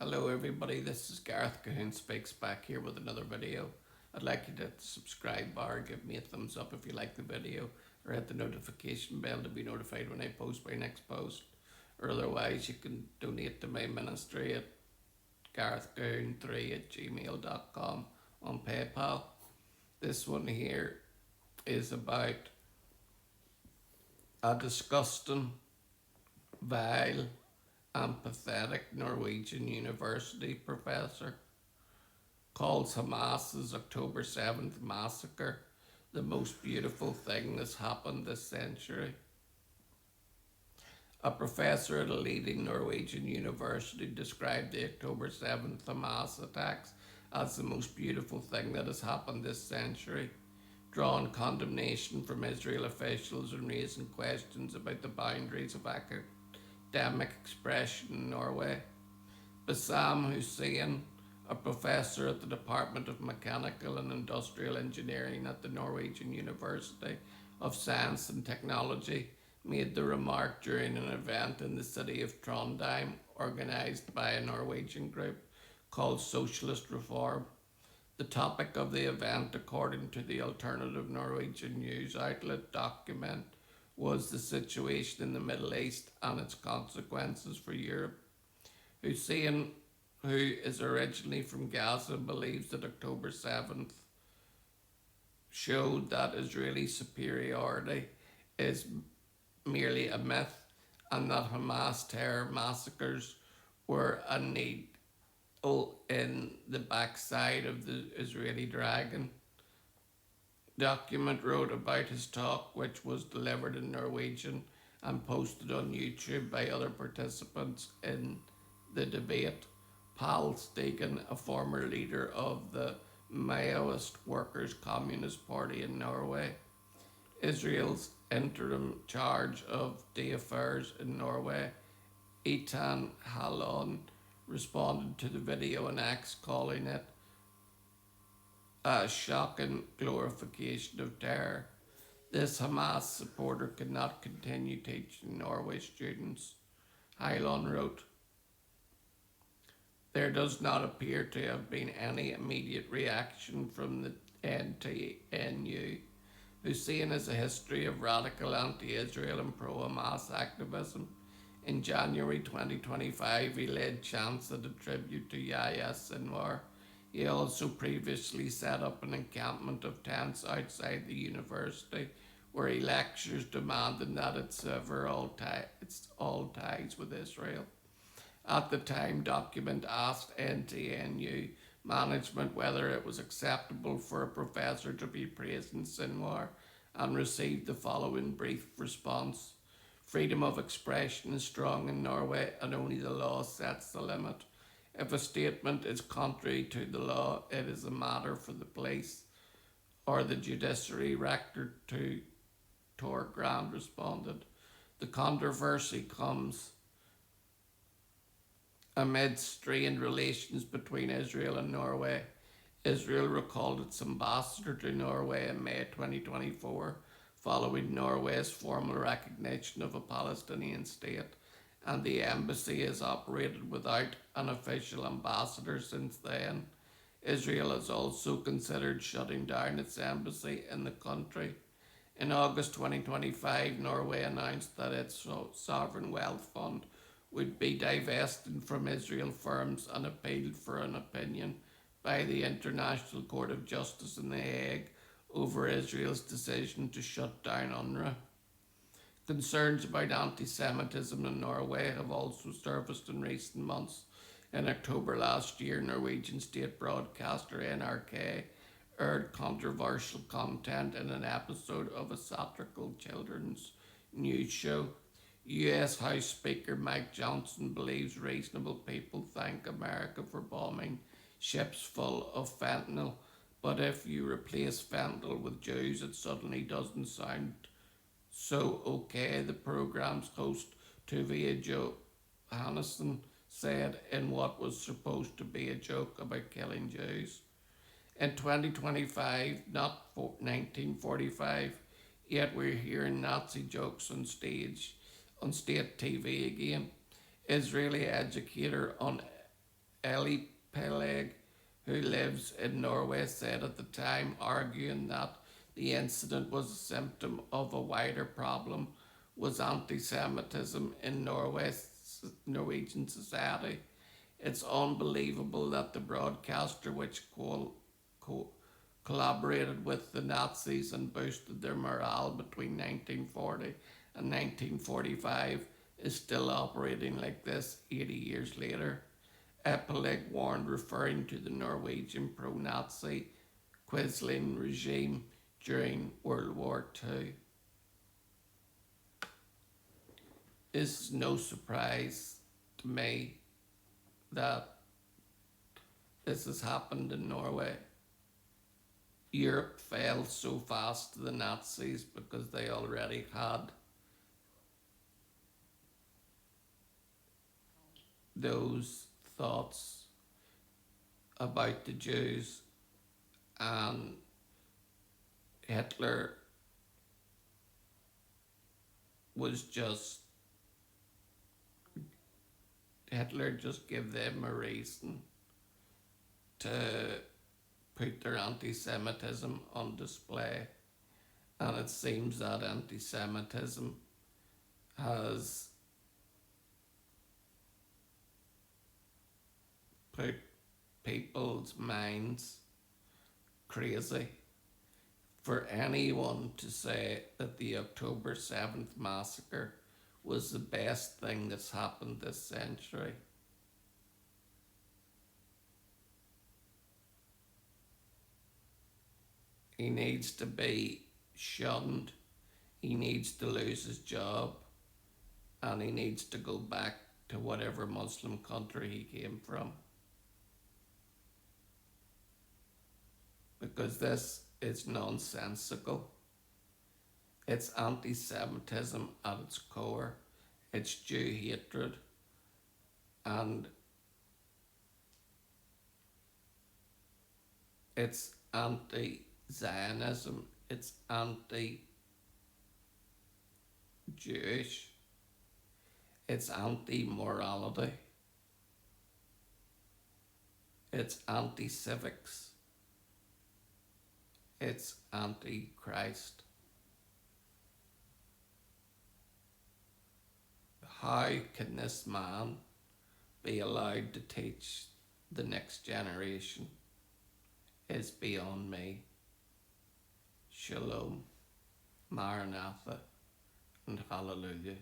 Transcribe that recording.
Hello everybody, this is Gareth Cahoon Speaks back here with another video. I'd like you to hit the subscribe bar, give me a thumbs up if you like the video, or hit the notification bell to be notified when I post my next post. Or otherwise you can donate to my ministry at garethcahoon3 at gmail.com on PayPal. This one here is about a disgusting, vile and pathetic Norwegian university professor calls Hamas's October 7th massacre the most beautiful thing that's happened this century. A professor at a leading Norwegian university described the October 7th Hamas attacks as the most beautiful thing that has happened this century, drawing condemnation from Israel officials and raising questions about the boundaries of academic expression in Norway. Bassam Hussein, a professor at the Department of Mechanical and Industrial Engineering at the Norwegian University of Science and Technology, made the remark during an event in the city of Trondheim organised by a Norwegian group called Socialist Reform. The topic of the event, according to the alternative Norwegian news outlet Document, was the situation in the Middle East and its consequences for Europe. Hussein, who is originally from Gaza, believes that October 7th showed that Israeli superiority is merely a myth and that Hamas terror massacres were a needle in the backside of the Israeli dragon. Document wrote about his talk, which was delivered in Norwegian and posted on YouTube by other participants in the debate. Pal Stegen, a former leader of the Maoist Workers' Communist Party in Norway, Israel's interim charge of the affairs in Norway, Eitan Hallon, responded to the video in X, calling it a shocking glorification of terror. This Hamas supporter could not continue teaching Norway students. Hylon wrote, there does not appear to have been any immediate reaction from the NTNU, Hussein has a history of radical anti-Israel and pro-Hamas activism. In January 2025, he led chants at a tribute to Yahya Sinwar. He also previously set up an encampment of tents outside the university where he lectures demanding that it sever all ties with Israel. At the time, Document asked NTNU management whether it was acceptable for a professor to be praising Sinwar and received the following brief response. Freedom of expression is strong in Norway and only the law sets the limit. If a statement is contrary to the law, it is a matter for the police or the judiciary, Rector Tor Grand responded. The controversy comes amid strained relations between Israel and Norway. Israel recalled its ambassador to Norway in May 2024, following Norway's formal recognition of a Palestinian state, and the embassy has operated without an official ambassador since then. Israel has also considered shutting down its embassy in the country. In August 2025, Norway announced that its sovereign wealth fund would be divested from Israel firms and appealed for an opinion by the International Court of Justice in The Hague over Israel's decision to shut down UNRWA. Concerns about anti-Semitism in Norway have also surfaced in recent months. In October last year, Norwegian state broadcaster NRK aired controversial content in an episode of a satirical children's news show. US House Speaker Mike Johnson believes reasonable people thank America for bombing ships full of fentanyl, but if you replace fentanyl with Jews, it suddenly doesn't sound so okay, the program's host Tuvia Johannesson said in what was supposed to be a joke about killing Jews. In 2025, not 1945, yet we're hearing Nazi jokes on state TV again. Israeli educator on Eli Peleg, who lives in Norway, said at the time, arguing that the incident was a symptom of a wider problem was anti-Semitism in Norwegian society. It's unbelievable that the broadcaster, which co- collaborated with the Nazis and boosted their morale between 1940 and 1945, is still operating like this 80 years later. Epileg warned, referring to the Norwegian pro-Nazi Quisling regime during World War II. It's no surprise to me that this has happened in Norway. Europe fell so fast to the Nazis because they already had those thoughts about the Jews, and Hitler was just Hitler just gave them a reason to put their anti-Semitism on display, and it seems that anti-Semitism has put people's minds crazy. For anyone to say that the October 7th massacre was the best thing that's happened this century, he needs to be shunned, he needs to lose his job, and he needs to go back to whatever Muslim country he came from. Because this is nonsensical. It's anti-Semitism at its core. It's Jew hatred. And it's anti-Zionism. It's anti-Jewish. It's anti-morality. It's anti-civics. It's anti-Christ. How can this man be allowed to teach the next generation is beyond me. Shalom, Maranatha, and Hallelujah.